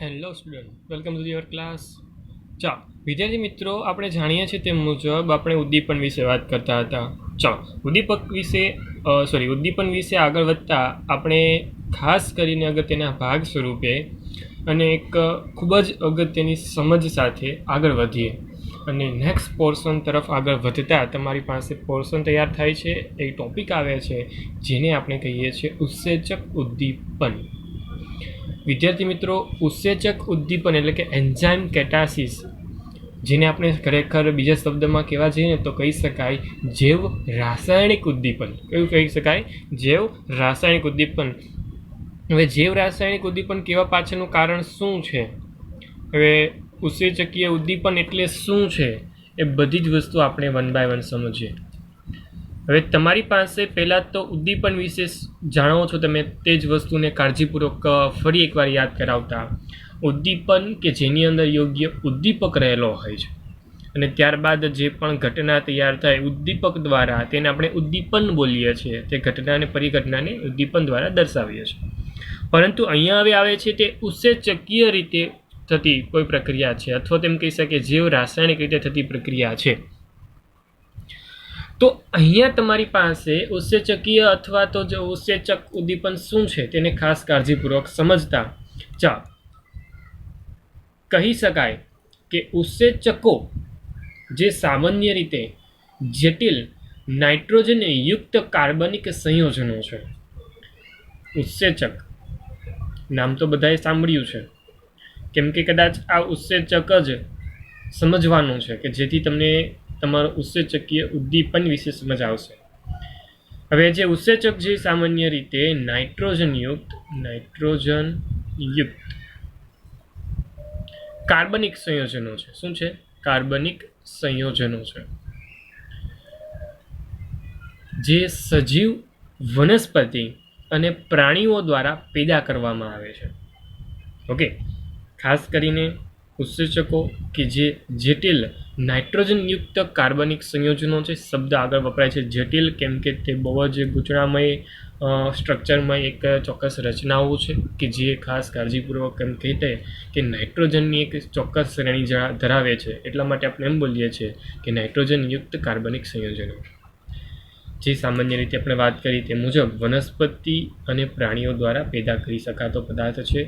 Hello student, welcome to your class. ચાલો વિદ્યાર્થી મિત્રો, આપણે જાણીએ છીએ તે મુજબ આપણે ઉદ્દીપન વિશે વાત કરતા હતા. ચાલો ઉદ્દીપન વિશે આગળ વધતા આપણે ખાસ કરીને અગત્યના ભાગ સ્વરૂપે અને એક ખૂબ જ અગત્યની સમજ સાથે આગળ વધીએ અને નેક્સ્ટ પોર્શન તરફ આગળ વધતા તમારી પાસે પોર્શન તૈયાર થાય છે. એક ટોપિક આવે છે જેને આપણે કહીએ છીએ ઉત્સેચક ઉદ્દીપન. વિદ્યાર્થી મિત્રો, ઉત્સેચક ઉદ્દીપન એટલે કે એન્ઝાઇમ કેટાસિસ, જેને આપણે ખરેખર બીજા શબ્દમાં કહેવા જઈએ તો કહી શકાય જૈવ રાસાયણિક ઉદ્દીપન. કયું કહી શકાય? જૈવ રાસાયણિક ઉદ્દીપન. હવે જૈવ રાસાયણિક ઉદ્દીપન કહેવા પાછળનું કારણ શું છે? હવે ઉત્સેચકીય ઉદ્દીપન એટલે શું છે? એ બધી જ વસ્તુ આપણે વન બાય વન સમજીએ. હવે તમારી પાસે પહેલાં તો ઉદ્દીપન વિશે જાણો છો તમે, તે જ વસ્તુને કાળજીપૂર્વક ફરી એકવાર યાદ કરાવતા. ઉદ્દીપન કે જેની અંદર યોગ્ય ઉદ્દીપક રહેલો હોય છે અને ત્યારબાદ જે પણ ઘટના તૈયાર થાય ઉદ્દીપક દ્વારા તેને આપણે ઉદ્દીપન બોલીએ છીએ. તે ઘટના અને પરિઘટનાને ઉદ્દીપન દ્વારા દર્શાવીએ છીએ. પરંતુ અહીંયા હવે આવે છે તે ઉત્સેચકીય રીતે થતી કોઈ પ્રક્રિયા છે, અથવા તેમ કહી શકીએ જૈવ રાસાયણિક રીતે થતી પ્રક્રિયા છે. તો અહીંયા તમારી પાસે ઉત્સેચકીય અથવા તો જે ઉત્સેચક ઉદ્દીપન શું છે તેને ખાસ કાળજીપૂર્વક સમજતા ચાલો કહી શકાય કે ઉત્સેચકો જે સામાન્ય રીતે જટિલ નાઇટ્રોજન યુક્ત કાર્બનિક સંયોજનો છે. ઉત્સેચક નામ તો બધાએ સાંભળ્યું છે, કેમ કે કદાચ આ ઉત્સેચક જ સમજવાનું છે કે જેથી તમને તમારું ઉત્સેચકીય ઉદ્દીપન વિશે સમજ આવશે. હવે જે ઉત્સેચક જે સામાન્ય રીતે નાઇટ્રોજન યુક્ત કાર્બનિક સંયોજનો છે. શું છે? કાર્બનિક સંયોજનો છે જે સજીવ, વનસ્પતિ અને પ્રાણીઓ દ્વારા પેદા કરવામાં આવે છે. ઓકે, ખાસ કરીને ઉત્સેચકો કે જે જટિલ નાઇટ્રોજનયુક્ત કાર્બનિક સંયોજનો છે. શબ્દ આગળ વપરાય છે જટિલ, કેમ કે તે બહુ જ ગૂંચળામય સ્ટ્રક્ચરમાં એક ચોક્કસ રચનાઓ છે કે જે ખાસ કાળજીપૂર્વક એમ કહેતે કે નાઇટ્રોજનની એક ચોક્કસ શ્રેણી ધરાવે છે. એટલા માટે આપણે એમ બોલીએ છીએ કે નાઇટ્રોજનયુક્ત કાર્બનિક સંયોજનો, જે સામાન્ય રીતે આપણે વાત કરી તે મુજબ વનસ્પતિ અને પ્રાણીઓ દ્વારા પેદા કરી શકાતો પદાર્થ છે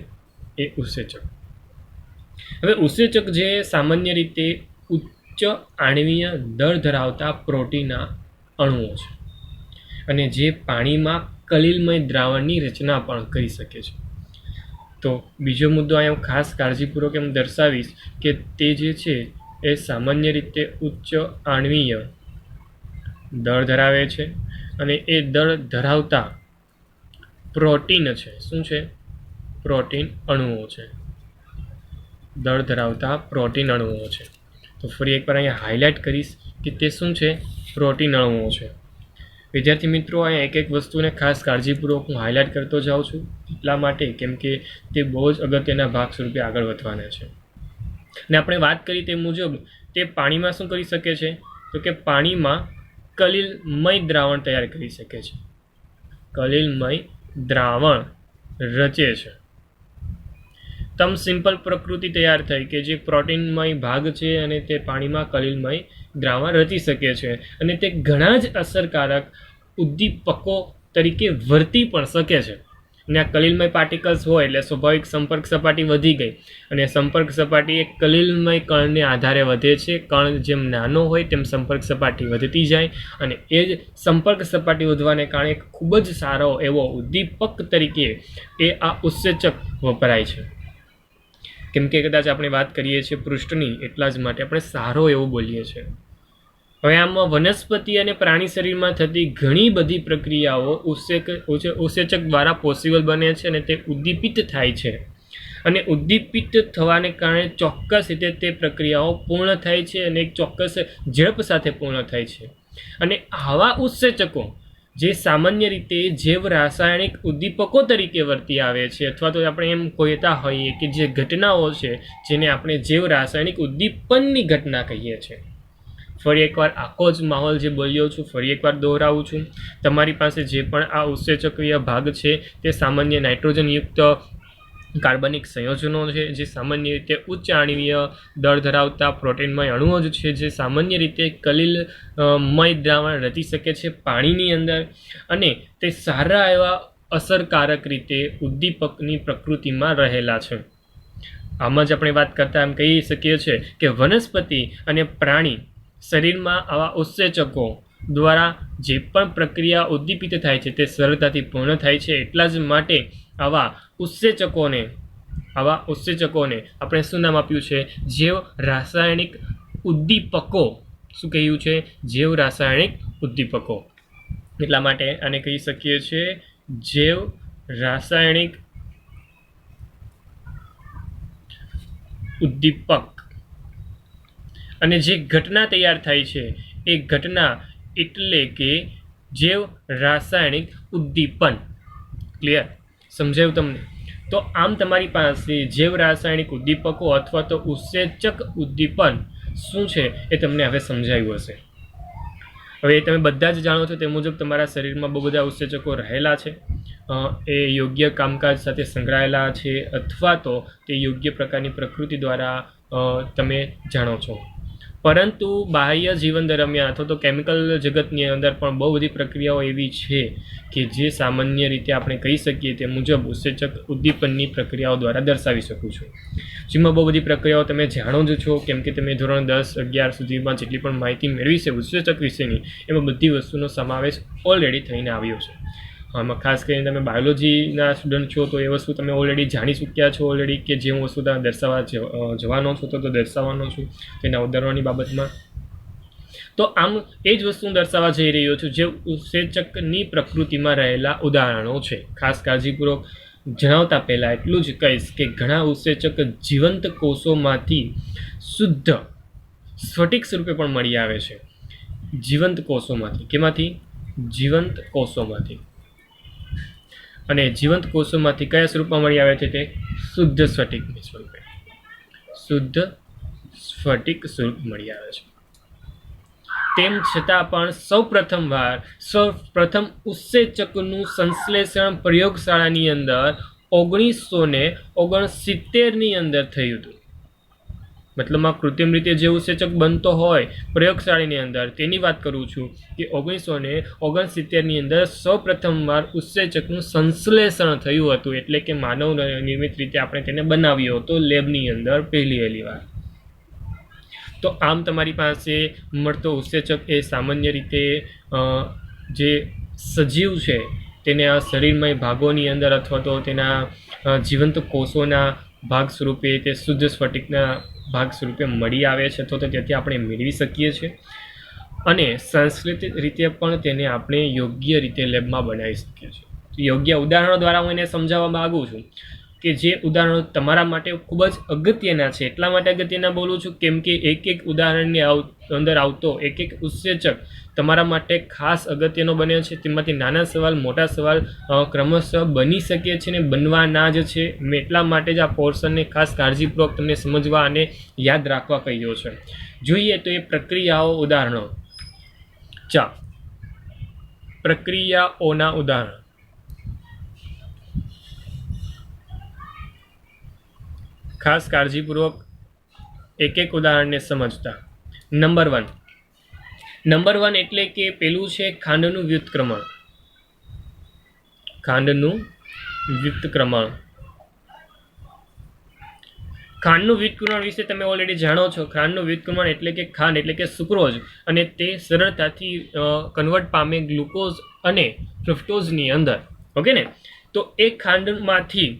એ ઉત્સેચક. હવે ઉત્સેચક જે સામાન્ય રીતે ઉચ્ચ આણ્વીય દળ ધરાવતા પ્રોટીનના અણુઓ છે અને જે પાણીમાં કલિલમય દ્રાવણની રચના પણ કરી શકે છે. તો બીજો મુદ્દો અહીંયા ખાસ કાળજીપૂર્વક એમ દર્શાવીશ કે તે જે છે એ સામાન્ય રીતે ઉચ્ચ આણ્વીય દળ ધરાવે છે અને એ દળ ધરાવતા પ્રોટીન છે. શું છે? પ્રોટીન અણુઓ છે. દળ ધરાવતા પ્રોટીન અણુઓ છે. તો ફરી એકવાર અહીંયા હાઇલાઇટ કરીશ કે તે શું છે? પ્રોટીન અણુઓ છે. વિદ્યાર્થી મિત્રો, અહીંયા એક એક વસ્તુને ખાસ કાળજીપૂર્વક હું હાઇલાઇટ કરતો જાઉં છું, એટલા માટે કેમ કે તે બહુ જ અગત્યના ભાગ સ્વરૂપે આગળ વધવાના છે. ને આપણે વાત કરી તે મુજબ તે પાણીમાં શું કરી શકે છે? તો કે પાણીમાં કલિલમય દ્રાવણ તૈયાર કરી શકે છે. કલિલમય દ્રાવણ રચે છે. તમ સિમ્પલ પ્રકૃતિ તૈયાર થઈ કે જે પ્રોટીનમય ભાગ છે અને તે પાણીમાં કલિલમય દ્રાવણ રચી શકે છે અને તે ઘણા જ અસરકારક ઉદ્દીપકો તરીકે વર્તી પણ શકે છે. અને આ કલિલમય પાર્ટિકલ્સ હોય એટલે સ્વાભાવિક સંપર્ક સપાટી વધી ગઈ અને સંપર્ક સપાટી એક કલિલમય કણને આધારે વધે છે. કણ જેમ નાનો હોય તેમ સંપર્ક સપાટી વધતી જાય અને એ જ સંપર્ક સપાટી વધવાને કારણે ખૂબ જ સારો એવો ઉદ્દીપક તરીકે એ આ ઉત્સેચક વપરાય છે. કેમ કે કદાચ આપણે વાત કરીએ છીએ પૃષ્ઠની, એટલા જ માટે આપણે સારો એવું બોલીએ છીએ. હવે આમાં વનસ્પતિ અને પ્રાણી શરીરમાં થતી ઘણી બધી પ્રક્રિયાઓ ઉત્સેચક દ્વારા પોસિબલ બને છે અને તે ઉદ્દીપિત થાય છે અને ઉદ્દીપિત થવાને કારણે ચોક્કસ રીતે તે પ્રક્રિયાઓ પૂર્ણ થાય છે અને એક ચોક્કસ ઝડપ સાથે પૂર્ણ થાય છે. અને આવા ઉત્સેચકો જે સામાન્ય રીતે જૈવ રાસાયણિક ઉદ્દીપકો તરીકે વર્તી આવે છે, અથવા તો આપણે એમ કહેતા હોઈએ કે જે ઘટનાઓ છે જેને આપણે જૈવ રાસાયણિક ઉદ્દીપનની ઘટના કહીએ છીએ. ફરી એકવાર આખો જ માહોલ જે બોલ્યો છું ફરી એકવાર દોહરાવું છું. તમારી પાસે જે પણ આ ઉત્સેચકીય ભાગ છે તે સામાન્ય નાઇટ્રોજનયુક્ત કાર્બનિક સંયોજનો છે જે સામાન્ય રીતે ઉચ્ચ આણ્વીય દળ ધરાવતા પ્રોટીનમય અણુઓ જ છે જે સામાન્ય રીતે કલિલમય દ્રાવણ રચી શકે છે પાણીની અંદર અને તે સારા એવા અસરકારક રીતે ઉદ્દીપકની પ્રકૃતિમાં રહેલા છે. આમ જ આપણે વાત કરતા એમ કહી શકીએ છીએ કે વનસ્પતિ અને પ્રાણી શરીરમાં આવા ઉત્સેચકો દ્વારા જે પણ પ્રક્રિયા ઉદ્દીપિત થાય છે તે સરળતાથી પૂર્ણ થાય છે. એટલા જ માટે આવા ઉત્સેચકોને આપણે શું નામ આપ્યું છે? જૈવ રાસાયણિક ઉદ્દીપકો. શું કહ્યું છે? જૈવ રાસાયણિક ઉદ્દીપકો. એટલા માટે આને કહી શકીએ છીએ જૈવ રાસાયણિક ઉદ્દીપક. અને જે ઘટના તૈયાર થાય છે એ ઘટના એટલે કે જૈવ રાસાયણિક ઉદ્દીપન. ક્લિયર? સમજાયું તમને? તો આમ તમારી પાસે જૈવ રાસાયણિક ઉદ્દીપકો અથવા તો ઉત્સેચક ઉદ્દીપન શું છે એ તમને હવે સમજાયું હશે. હવે તમે બધા જ જાણો છો તે મુજબ તમારા શરીરમાં બહુ બધા ઉત્સેચકો રહેલા છે. એ યોગ્ય કામકાજ સાથે સંકળાયેલા છે અથવા તો તે યોગ્ય પ્રકારની પ્રકૃતિ દ્વારા તમે જાણો છો. પરંતુ બાહ્ય જીવન દરમિયાન અથવા તો કેમિકલ જગતની અંદર પણ બહુ બધી પ્રક્રિયાઓ એવી છે કે જે સામાન્ય રીતે આપણે કહી શકીએ તે મુજબ ઉત્સેચક ઉદ્દીપનની પ્રક્રિયાઓ દ્વારા દર્શાવી શકું છું. જેમાં બહુ બધી પ્રક્રિયાઓ તમે જાણો જ છો કેમ કે તમે ધોરણ 10-11 સુધીમાં જેટલી પણ માહિતી મેળવી છે ઉત્સેચક વિશેની એમાં બધી વસ્તુનો સમાવેશ ઓલરેડી થઈને આવ્યો છે. આમાં ખાસ કરીને તમે બાયોલોજીના સ્ટુડન્ટ છો તો એ વસ્તુ તમે ઓલરેડી જાણી ચૂક્યા છો ઓલરેડી કે જે હું વસ્તુ તમે દર્શાવવા જવાનો છો તો દર્શાવવાનો છું તેના ઉદાહરણોની બાબતમાં. તો આમ એ જ વસ્તુ હું દર્શાવવા જઈ રહ્યો છું જે ઉત્સેચકની પ્રકૃતિમાં રહેલા ઉદાહરણો છે. ખાસ કાળજીપૂર્વક જણાવતા પહેલાં એટલું જ કહીશ કે ઘણા ઉત્સેચક જીવંત કોષોમાંથી શુદ્ધ સ્ફટિક સ્વરૂપે પણ મળી આવે છે. જીવંત કોષોમાંથી. કેમાંથી? જીવંત કોષોમાંથી. અને જીવંત કોષોમાંથી કયા સ્વરૂપમાં મળી આવે છે? તે શુદ્ધ સ્ફટિકની સ્વરૂપે. શુદ્ધ સ્ફટિક સ્વરૂપ મળી આવે છે. તેમ છતાં પણ સૌપ્રથમ ઉત્સેચકનું સંશ્લેષણ પ્રયોગશાળાની અંદર 1969ની અંદર થયું હતું. મતલબમાં કૃત્રિમ રીતે જે ઉત્સેચક બનતો હોય પ્રયોગશાળાની અંદર તેની વાત કરું છું કે 1969ની અંદર સૌપ્રથમવાર ઉત્સેચકનું સંશ્લેષણ થયું હતું. એટલે કે માનવ નિર્મિત રીતે આપણે તેને બનાવ્યો હતો લેબની અંદર પહેલી વાર. તો આમ તમારી પાસે મળતો ઉત્સેચક એ સામાન્ય રીતે જે સજીવ છે તેને આ શરીરમય ભાગોની અંદર અથવા તો તેના જીવંત કોષોના ભાગ સ્વરૂપે તે શુદ્ધ સ્ફટિકના ભાગ સ્વરૂપે મળી આવે છે તો તેથી આપણે મેળવી શકીએ છીએ અને સંશ્લેષિત રીતે પણ તેને આપણે યોગ્ય રીતે લેબમાં બનાવી શકીએ છીએ. યોગ્ય ઉદાહરણો દ્વારા હું એને સમજાવવા માગું છું કે જે ઉદાહરણો તમારા માટે ખૂબ જ અગત્યના છે. એટલા માટે અગત્યના બોલું છું કેમ કે એક ઉદાહરણની અંદર આવતો એક ઉત્સેચક તમારા માટે ખાસ અગત્યનો બને છે. તેમાંથી નાના સવાલ મોટા સવાલ ક્રમશઃ બની શકે છે ને બનવાના જ છે. મેં એટલા માટે જ આ પોર્શનને ખાસ કાળજીપૂર્વક તમને સમજવા અને યાદ રાખવા કહ્યો છે. જોઈએ તો એ પ્રક્રિયાઓ ઉદાહરણો. પ્રક્રિયાઓના ઉદાહરણ. ખાસ કાળજીપૂર્વક એક ઉદાહરણને સમજતા. નંબર 1 એટલે કે પેલું છે ખાંડનું વ્યુત્ક્રમણ. ખાંડનું વ્યુત્ક્રમણ વિશે તમે ઓલરેડી જાણો છો. ખાંડનું વ્યુત્ક્રમણ એટલે કે ખાંડ એટલે કે સુક્રોઝ અને તે સરળતાથી કન્વર્ટ પામે ગ્લુકોઝ અને ફ્રુક્ટોઝની અંદર. ઓકે ને? તો એ ખાંડમાંથી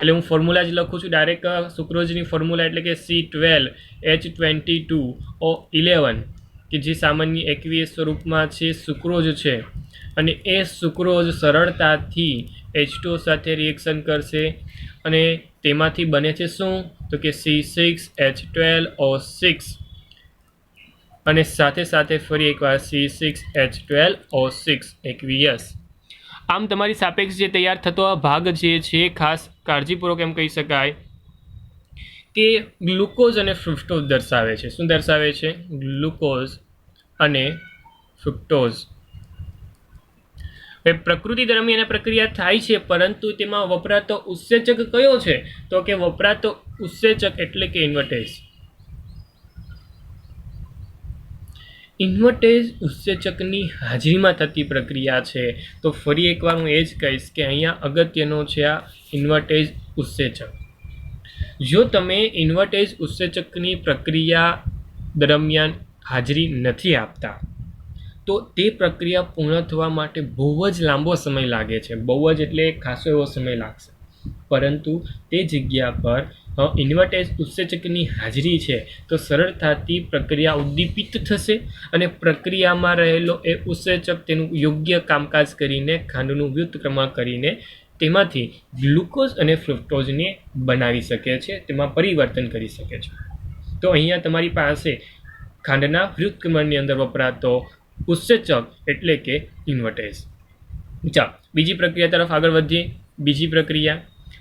એટલે હું ફોર્મ્યુલા જ લખું છું ડાયરેક્ટ. સુક્રોઝની ફોર્મ્યુલા એટલે કે C12H22O11 કે જે સામાન્ય એક્વિયસ સ્વરૂપમાં છે સુક્રોઝ છે અને એ સુક્રોઝ સરળતાથી H2O સાથે રિએક્શન કરશે અને તેમાંથી બને છે શું? તો કે C6H12O6 અને સાથે ફરી એકવાર C6H12O6 એક્વિયસ. આમ તમારી સાપેક્ષ જે તૈયાર થતો આ ભાગ જે છે ખાસ કાળજીપૂર્વક એમ કહી શકાય કે ગ્લુકોઝ અને ફ્રુક્ટોઝ દર્શાવે છે. શું દર્શાવે છે? ગ્લુકોઝ અને ફ્રુક્ટોઝ. પ્રકૃતિ દરમિયાન આ પ્રક્રિયા થાય છે, પરંતુ તેમાં વપરાતો ઉત્સેચક કયો છે? તો કે વપરાતો ઉત્સેચક એટલે કે ઇન્વર્ટેજ. ઇન્વર્ટેજ ઉત્સેચકની હાજરીમાં થતી પ્રક્રિયા છે. તો ફરી એકવાર હું એ જ કહીશ કે અહીંયા અગત્યનો છે આ ઇન્વર્ટેજ ઉત્સેચક. જો તમે ઇન્વર્ટેજ ઉત્સેચકની પ્રક્રિયા દરમિયાન હાજરી નથી આપતા તો તે પ્રક્રિયા પૂર્ણ થવા માટે બહુ જ લાંબો સમય લાગે છે. બહુ જ એટલે ખાસો એવો સમય લાગશે, પરંતુ તે જગ્યા પર ઇન્વર્ટેજ ઉત્સેચકની હાજરી છે તો સરળતાથી પ્રક્રિયા ઉદ્દીપિત થશે અને પ્રક્રિયામાં રહેલો એ ઉત્સેચક તેનું યોગ્ય કામકાજ કરીને ખાંડનું વ્યુત્ક્રમણ કરીને તેમાંથી ગ્લુકોઝ અને ફ્રુક્ટોઝને બનાવી શકે છે, તેમાં પરિવર્તન કરી શકે છે. તો અહીંયા તમારી પાસે ખાંડના વ્યુત્ક્રમણની અંદર વપરાતો ઉત્સેચક એટલે કે ઇન્વર્ટેજ. ચાલો બીજી પ્રક્રિયા તરફ આગળ વધીએ.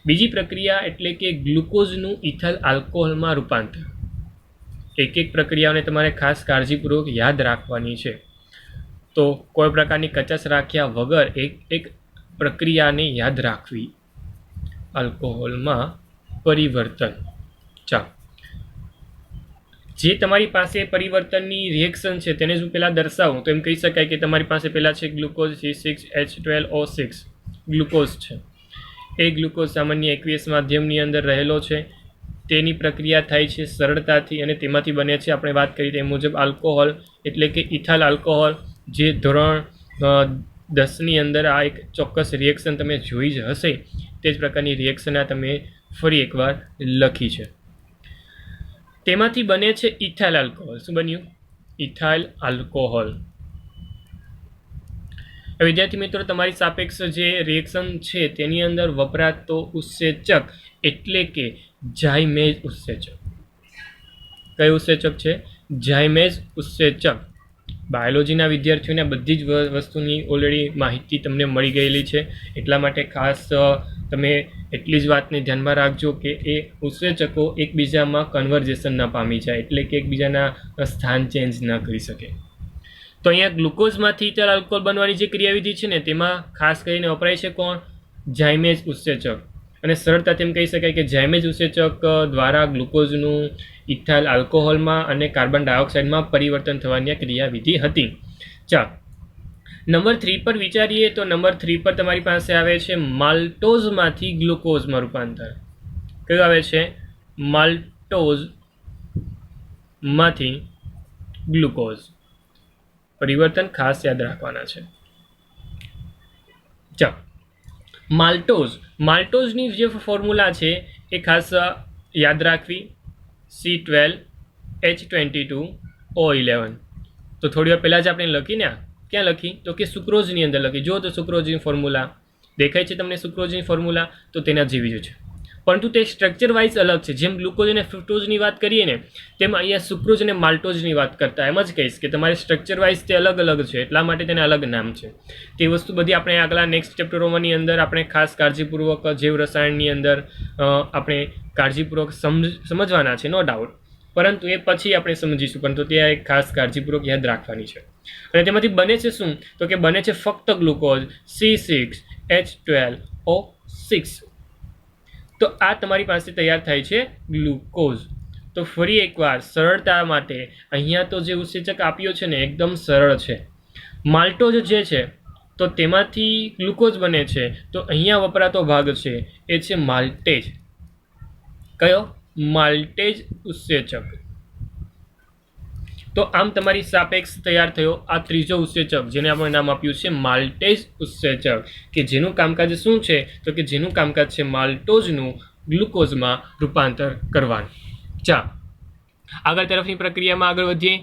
બીજી પ્રક્રિયા એટલે કે ગ્લુકોઝનું ઇથાઇલ આલ્કોહોલમાં રૂપાંતર. એક એક પ્રક્રિયાઓને તમારે ખાસ કાળજીપૂર્વક યાદ રાખવાની છે, તો કોઈ પ્રકારની કચાશ રાખ્યા વગર એક પ્રક્રિયાને યાદ રાખવી. આલ્કોહોલમાં પરિવર્તન. ચાલો, જે તમારી પાસે પરિવર્તનની રિએક્શન છે તેને જો પહેલાં દર્શાવું તો એમ કહી શકાય કે તમારી પાસે પહેલાં છે ગ્લુકોઝ C6H12O6 ગ્લુકોઝ છે. એ ગ્લુકોઝ સામાન્ય એક્વિયસ માધ્યમની અંદર રહેલો છે. તેની પ્રક્રિયા થાય છે સરળતાથી અને તેમાંથી બને છે આપણે વાત કરી તે મુજબ આલ્કોહોલ એટલે કે ઇથાઇલ આલ્કોહોલ, જે ધોરણ 10ની અંદર આ એક ચોક્કસ રિએક્શન તમે જોઈ જ હશે. તે જ પ્રકારની રિએક્શન આ તમે ફરી એકવાર લખી છે. તેમાંથી બને છે ઇથાઇલ આલ્કોહોલ. શું બન્યું? Ethyl alcohol. વિદ્યાર્થી મિત્રો, તમારી સાપેક્ષ જે રિએક્શન છે તેની અંદર વપરાતો ઉત્સેચક એટલે કે ઝાયમેજ ઉત્સેચક. કયું ઉત્સેચક છે? ઝાયમેજ ઉત્સેચક. બાયોલોજીના વિદ્યાર્થીઓને બધી જ વસ્તુની ઓલરેડી માહિતી તમને મળી ગયેલી છે, એટલા માટે ખાસ તમે એટલી જ વાતને ધ્યાનમાં રાખજો કે એ ઉત્સેચકો એકબીજામાં કન્વર્જેશન ન પામી જાય, એટલે કે એકબીજાના સ્થાન ચેન્જ ન કરી શકે. તો અહીંયા ગ્લુકોઝમાંથી ઇથાઇલ આલ્કોહોલ બનવાની જે ક્રિયાવિધિ છે ને તેમાં ખાસ કરીને વપરાય છે કોણ? ઝાયમેજ ઉત્સેચક. અને સરળતાથી એમ કહી શકાય કે ઝાયમેજ ઉત્સેચક દ્વારા ગ્લુકોઝનું ઇથાઇલ આલ્કોહોલમાં અને કાર્બન ડાયોક્સાઇડમાં પરિવર્તન થવાની ક્રિયાવિધિ હતી. ચાલો નંબર 3 પર વિચારીએ તો નંબર 3 પર તમારી પાસે આવે છે માલ્ટોઝમાંથી ગ્લુકોઝમાં રૂપાંતર. કયું આવે છે? માલ્ટોઝમાંથી ગ્લુકોઝ. પરિવર્તન ખાસ યાદ રાખવાના છે. ચાલો માલ્ટોઝની જે ફોર્મ્યુલા છે એ ખાસ યાદ રાખવી. C12H22O11. તો થોડી વાર પહેલાં જ આપણે લખીને ક્યાં લખી? તો કે સુક્રોઝની અંદર લખી. જો તો સુક્રોઝની ફોર્મ્યુલા દેખાય છે તમને? સુક્રોઝની ફોર્મ્યુલા તો તેના જેવી જ છે, પરંતુ તે સ્ટ્રક્ચર વાઇઝ અલગ છે. જેમ ગ્લુકોઝ અને ફ્રુક્ટોઝની વાત કરીએ ને તેમ અહીંયા સુક્રોઝ અને માલ્ટોઝની વાત કરતા એમ જ કહીશ કે તમારે સ્ટ્રક્ચર વાઇઝ તે અલગ અલગ છે, એટલા માટે તેને અલગ નામ છે. તે વસ્તુ બધી આપણે આગલા નેક્સ્ટ ચેપ્ટરોની અંદર આપણે ખાસ કાળજીપૂર્વક જીવ રસાયણની અંદર આપણે કાળજીપૂર્વક સમજવાના છે, નો ડાઉટ, પરંતુ એ પછી આપણે સમજીશું. પરંતુ તે એક ખાસ કાળજીપૂર્વક યાદ રાખવાની છે. અને તેમાંથી બને છે શું? તો કે બને છે ફક્ત ગ્લુકોઝ C6H12O6. તો આ તમારી પાસે તૈયાર થાય છે ગ્લુકોઝ. તો ફરી એકવાર સરળતા માટે અહીંયા તો જે ઉત્સેચક આપ્યો છે ને એકદમ સરળ છે. માલ્ટોઝ જે છે તો તેમાંથી ગ્લુકોઝ બને છે, તો અહીંયા વપરાતો ભાગ છે એ છે માલ્ટેજ. કયો? માલ્ટેજ ઉત્સેચક. તો આમ તમારી સાપેક્ષ તૈયાર થયો આ ત્રીજો ઉત્સેચક, જેને આપણે નામ આપ્યું છે માલ્ટેજ ઉત્સેચક, કે જેનું કામકાજ શું છે? તો કે જેનું કામકાજ છે માલ્ટોઝનું ગ્લુકોઝમાં રૂપાંતર કરવાનું. ચાલો આગળ તરફની પ્રક્રિયામાં આગળ વધીએ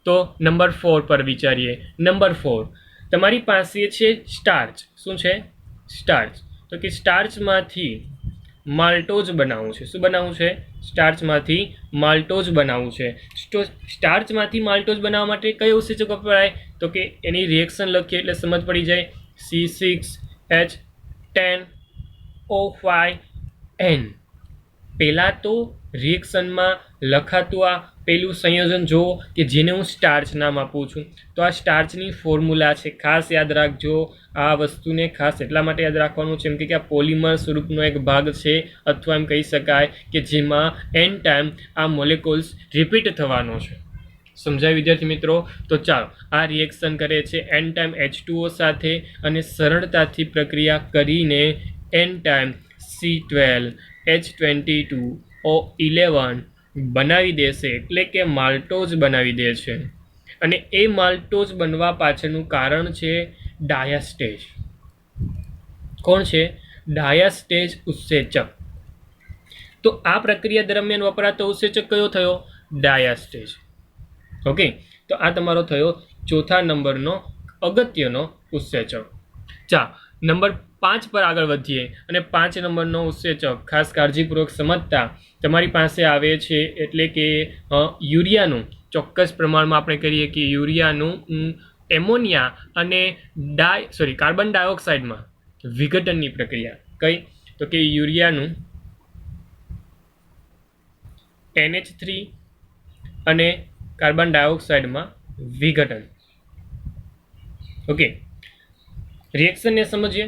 તો નંબર 4 પર વિચારીએ. નંબર 4 તમારી પાસે છે સ્ટાર્ચ. શું છે? સ્ટાર્ચ. તો કે સ્ટાર્ચમાંથી માલ્ટોઝ બનાવવું છે. શું બનાવવું છે? સ્ટાર્ચમાંથી માલ્ટોઝ બનાવવું છે. સ્ટાર્ચમાંથી માલ્ટોઝ બનાવવા માટે કયો ઉત્સેચક વપરાય? તો કે એની રિએક્શન લખીએ એટલે સમજ પડી જાય. C6H10O5N. પહેલાં તો રિએક્શનમાં લખાતું આ પેલું સંયોજન જુઓ કે જેને હું સ્ટાર્ચ નામ આપું છું. તો આ સ્ટાર્ચની ફોર્મ્યુલા છે, ખાસ યાદ રાખજો. આ વસ્તુને ખાસ એટલા માટે યાદ રાખવાનું છે કેમ કે આ પોલિમર સ્વરૂપનો એક ભાગ છે, અથવા એમ કહી શકાય કે જેમાં એન ટાઈમ આ મોલેક્યુલ્સ રિપીટ થવાનો છે. સમજાય વિદ્યાર્થી મિત્રો? તો ચાલો, આ રિએક્શન કરે છે એન ટાઈમ H2O સાથે અને સરળતાથી પ્રક્રિયા કરીને એન ટાઈમ C12H22O11 બનાવી દેશે, એટલે કે માલ્ટોઝ બનાવી દે છે. અને એ માલ્ટોઝ બનવા પાછળનું કારણ છે ડાયાસ્ટેજ. કોણ છે? ડાયાસ્ટેજ ઉત્સેચક. તો આ પ્રક્રિયા દરમિયાન વપરાતો ઉત્સેચક કયો થયો? ડાયાસ્ટેજ. ઓકે, તો આ તમારો થયો ચોથા નંબરનો અગત્યનો ઉત્સેચક. નંબર 5 પર આગળ વધીએ અને 5 નંબરનો ઉત્સેચક ખાસ કાળજીપૂર્વક સમજતા તમારી પાસે આવે છે, એટલે કે યુરિયાનું ચોક્કસ પ્રમાણમાં આપણે કરીએ કે યુરિયાનું એમોનિયા અને કાર્બન ડાયોક્સાઇડમાં વિઘટનની પ્રક્રિયા. કઈ? તો કે યુરિયાનું NH3 અને કાર્બન ડાયોક્સાઇડમાં વિઘટન. ઓકે, રિએક્શનને સમજીએ.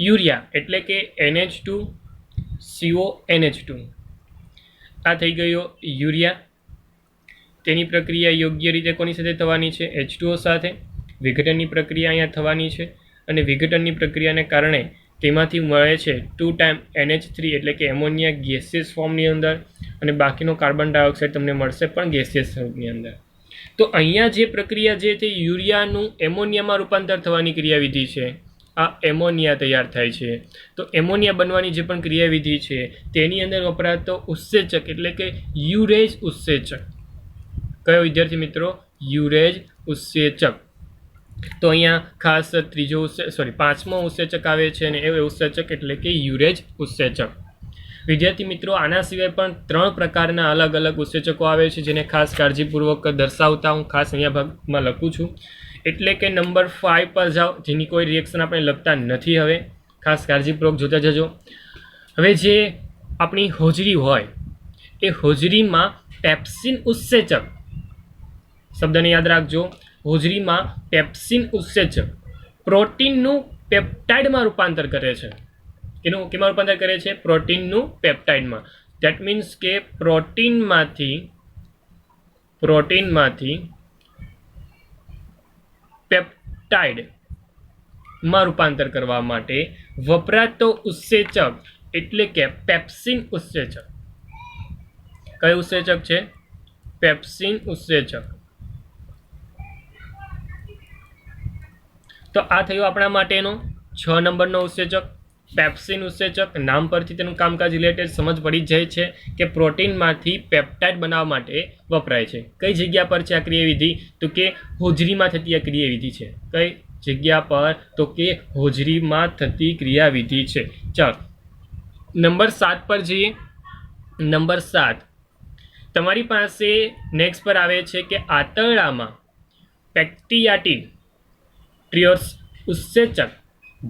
યુરિયા એટલે કે NH2CONH2, આ થઈ ગયો યુરિયા. તેની પ્રક્રિયા યોગ્ય રીતે કોની સાથે થવાની છે? H2O સાથે. વિઘટનની પ્રક્રિયા અહીંયા થવાની છે અને વિઘટનની પ્રક્રિયાને કારણે તેમાંથી મળે છે 2 ટાઈમ NH3 એટલે કે એમોનિયા ગેસિયસ ફોર્મની અંદર, અને બાકીનો કાર્બન ડાયોક્સાઇડ તમને મળશે પણ ગેસિયસ સ્વરૂપની અંદર. તો અહીંયા જે પ્રક્રિયા જે તે યુરિયાનું એમોનિયામાં રૂપાંતર થવાની ક્રિયાવિધિ છે, આ એમોનિયા તૈયાર થાય છે. તો એમોનિયા બનવાની જે પણ ક્રિયાવિધિ છે તેની અંદર વપરાતો ઉત્સેચક એટલે કે યુરેજ ઉત્સેચક. કયો વિદ્યાર્થી મિત્રો? યુરેજ ઉત્સેચક. તો અહીંયા ખાસ પાંચમો ઉત્સેચક આવે છે અને એ ઉત્સેચક એટલે કે યુરેજ ઉત્સેચક. વિદ્યાર્થી મિત્રો, આના સિવાય પણ 3 પ્રકારના અલગ અલગ ઉત્સેચકો આવે છે, જેને ખાસ કાળજીપૂર્વક દર્શાવતા હું ખાસ અહીંયા ભાગમાં લખું છું. એટલે કે નંબર 5 પર જાઓ, જેની કોઈ રિએક્શન આપણે લખતા નથી. હવે ખાસ કાળજીપૂર્વક જોતા જજો. હવે જે આપણી હોજરી હોય એ હોજરીમાં પેપ્સિન ઉત્સેચક, શબ્દને યાદ રાખજો, હોજરીમાં પેપ્સિન ઉત્સેચક પ્રોટીનનું પેપ્ટાઇડમાં રૂપાંતર કરે છે. કેમાં રૂપાંતર કરે છે? પ્રોટીનનું પેપ્ટાઇડમાં. ધેટ મીન્સ કે પ્રોટીનમાંથી પેપ્ટાઇડમાં રૂપાંતર કરવા માટે વપરાતો ઉત્સેચક એટલે કે પેપ્સિન ઉત્સેચક. કયું ઉત્સેચક છે? પેપ્સિન ઉત્સેચક. તો આ થયું આપણા માટેનો 6 નંબરનો ઉત્સેચક, પેપ્સિન ઉત્સેચક. નામ પરથી તેનું કામકાજ રિલેટેડ સમજ પડી જાય છે કે પ્રોટીનમાંથી પેપ્ટાઇડ બનાવવા માટે વપરાય છે. કઈ જગ્યા પર છે આ ક્રિયાવિધિ? તો કે હોજરીમાં થતી આ ક્રિયાવિધિ છે. કઈ જગ્યા પર? તો કે હોજરીમાં થતી ક્રિયાવિધિ છે. ચાલો નંબર 7 પર જઈએ. નંબર 7 તમારી પાસે નેક્સ્ટ પર આવે છે કે આંતરડામાં પેક્ટિયાટિન ટ્રિયોસ ઉત્સેચક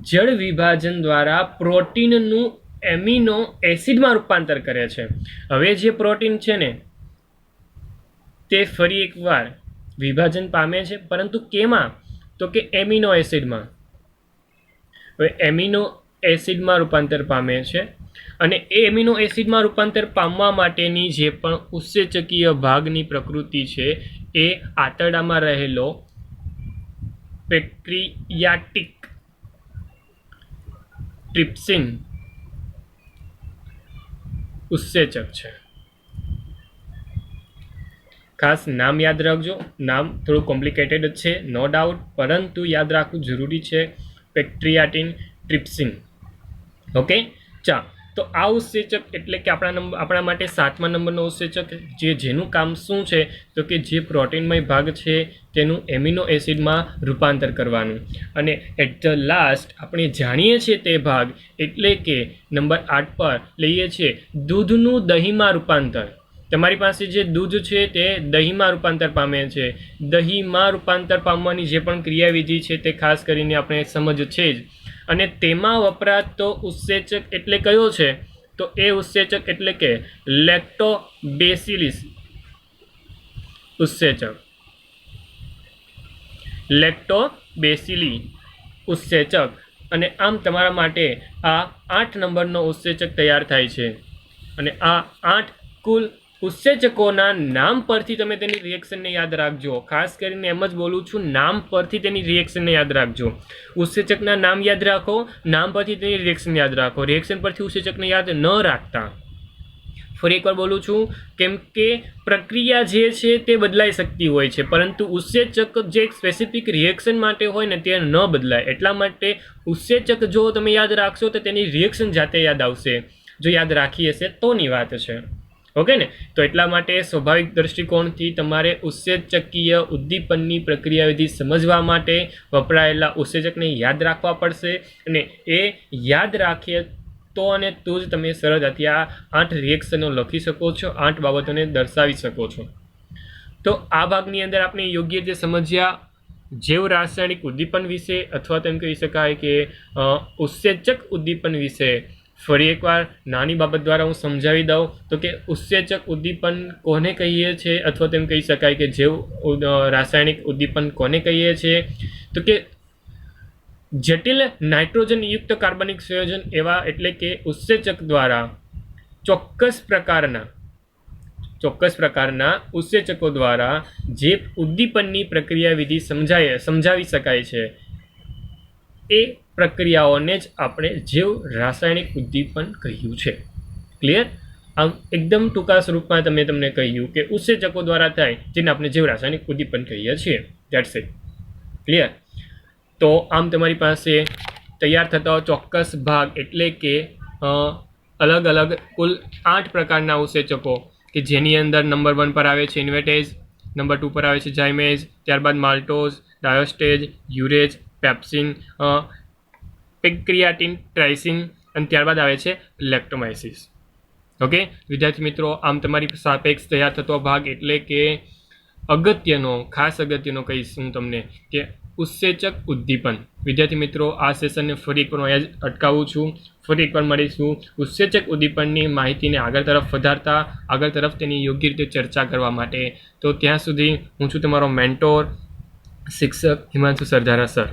જળ વિભાજન દ્વારા પ્રોટીનનું એમિનો એસિડમાં રૂપાંતર કરે છે. હવે જે પ્રોટીન છે ને તે ફરી એકવાર વિભાજન પામે છે, પરંતુ કેમાં? તો કે એમિનો એસિડમાં. હવે એમિનો એસિડમાં રૂપાંતર પામે છે અને એ એમિનો એસિડમાં રૂપાંતર પામવા માટેની જે પણ ઉત્સેચકીય ભાગની પ્રકૃતિ છે એ આંતરડામાં રહેલો પેક્રિયાટિક ટ્રિપ્સિન ઉત્સેચક છે. ખાસ નામ યાદ રાખજો. નામ થોડું કોમ્પ્લિકેટેડ જ છે, નો ડાઉટ, પરંતુ યાદ રાખવું જરૂરી છે. પેક્રિયાટિન ટ્રિપ્સિન. ઓકે, ચાલો. તો આ ઉત્સેચક એટલે કે આપણા માટે 7મા નંબરનો ઉત્સેચક, જેનું કામ શું છે? તો કે જે પ્રોટીનમય ભાગ છે તેનું એમિનો એસિડમાં રૂપાંતર કરવાનું. અને એટ ધ લાસ્ટ આપણે જાણીએ છીએ તે ભાગ એટલે કે નંબર 8 પર લઈએ છીએ દૂધનું દહીંમાં રૂપાંતર. તમારી પાસે જે દૂધ છે તે દહીંમાં રૂપાંતર પામે છે. દહીંમાં રૂપાંતર પામવાની જે પણ ક્રિયાવિધિ છે તે ખાસ કરીને આપણે સમજ છે જ. અને તેમાં વપરાતો ઉત્સેચક એટલે કયો છે? તો એ ઉત્સેચક એટલે કે લેક્ટોબેસિલસ ઉત્સેચક, લેક્ટોબેસિલી ઉત્સેચક, અને આમ તમારા માટે આ 8 નંબરનો ઉત્સેચક તૈયાર થાય છે. અને આ 8 કુલ ઉત્સેચકોના નામ પરથી તમે તેની રિએક્શનને યાદ રાખજો. ખાસ કરીને એમ જ બોલું છું, નામ પરથી તેની રિએક્શનને યાદ રાખજો. ઉત્સેચકના નામ યાદ રાખો, નામ પરથી તેની રિએક્શન યાદ રાખો. રિએક્શન પરથી ઉત્સેચકને યાદ ન રાખતા. ફરી એકવાર બોલું છું, કેમ કે પ્રક્રિયા જે છે તે બદલાઈ શકતી હોય છે, પરંતુ ઉત્સેચક જે એક સ્પેસિફિક રિએક્શન માટે હોય ને તે ન બદલાય. એટલા માટે ઉત્સેચક જો તમે યાદ રાખશો તો તેની રિએક્શન જાતે યાદ આવશે. જો યાદ રાખી હશે તોની વાત છે. ઓકે ને? તો એટલા માટે સ્વાભાવિક દૃષ્ટિકોણથી તમારે ઉત્સેચકીય ઉદ્દીપનની ક્રિયાવિધિ સમજવા માટે વપરાયેલા ઉત્સેચકને યાદ રાખવા પડશે, અને એ યાદ રાખીએ તો અને તો જ તમે સરળતાથી આ 8 રિએક્શનો લખી શકો છો, 8 બાબતોને દર્શાવી શકો છો. તો આ ભાગની અંદર આપણે યોગ્ય રીતે સમજ્યા જૈવ રાસાયણિક ઉદ્દીપન વિશે, અથવા તેમ કહી શકાય કે ઉત્સેચક ઉદ્દીપન વિશે. ફરી એકવાર નાની બાબત દ્વારા હું સમજાવી દઉં તો કે ઉત્સેચક ઉદ્દીપન કોને કહીએ છીએ, અથવા તેમ કહી શકાય કે જૈવ રાસાયણિક ઉદ્દીપન કોને કહીએ છીએ. તો કે જટિલ નાઇટ્રોજનયુક્ત કાર્બનિક સંયોજન એવા, એટલે કે ઉત્સેચક દ્વારા ચોક્કસ પ્રકારના ઉત્સેચકો દ્વારા જે ઉદ્દીપનની પ્રક્રિયાવિધિ સમજાવી શકાય છે એ પ્રક્રિયાઓને જ આપણે જૈવ રાસાયણિક ઉદ્દીપન કહ્યું છે. ક્લિયર? આમ એકદમ ટૂંકા સ્વરૂપમાં તમને કહ્યું કે ઉત્સેચકો દ્વારા થાય જેને આપણે જૈવ રાસાયણિક ઉદ્દીપન કહીએ છીએ. That's it. ક્લિયર? તો આમ તમારી પાસે તૈયાર થતા ચોક્કસ ભાગ, એટલે કે અલગ અલગ કુલ 8 પ્રકારના ઉત્સેચકો કે જેની અંદર નંબર 1 પર આવે છે ઇન્વેટેજ, નંબર 2 પર આવે છે ઝાયમેજ, ત્યારબાદ માલ્ટોઝ, ડાયોસ્ટેજ, યુરેજ, પેપ્સિન, પેન્ક્રિયાટિન, ટ્રાઇસિન, અને ત્યારબાદ આવે છે લેક્ટોમાઇસિસ. ઓકે વિદ્યાર્થી મિત્રો, આમ તમારી સાપેક્ષ તૈયાર થતો ભાગ, એટલે કે ખાસ અગત્યનો કહીશ હું તમને કે ઉત્સેચક ઉદ્દીપન. વિદ્યાર્થી મિત્રો, આ સેશનને ફરી એકવાર અહીંયા જ અટકાવું છું. ફરી એકવાર મળીશું ઉત્સેચક ઉદ્દીપનની માહિતીને આગળ તરફ વધારતા, આગળ તરફ તેની યોગ્ય રીતે ચર્ચા કરવા માટે. તો ત્યાં સુધી હું છું તમારો મેન્ટોર, શિક્ષક હિમાંશુ સરદારા સર.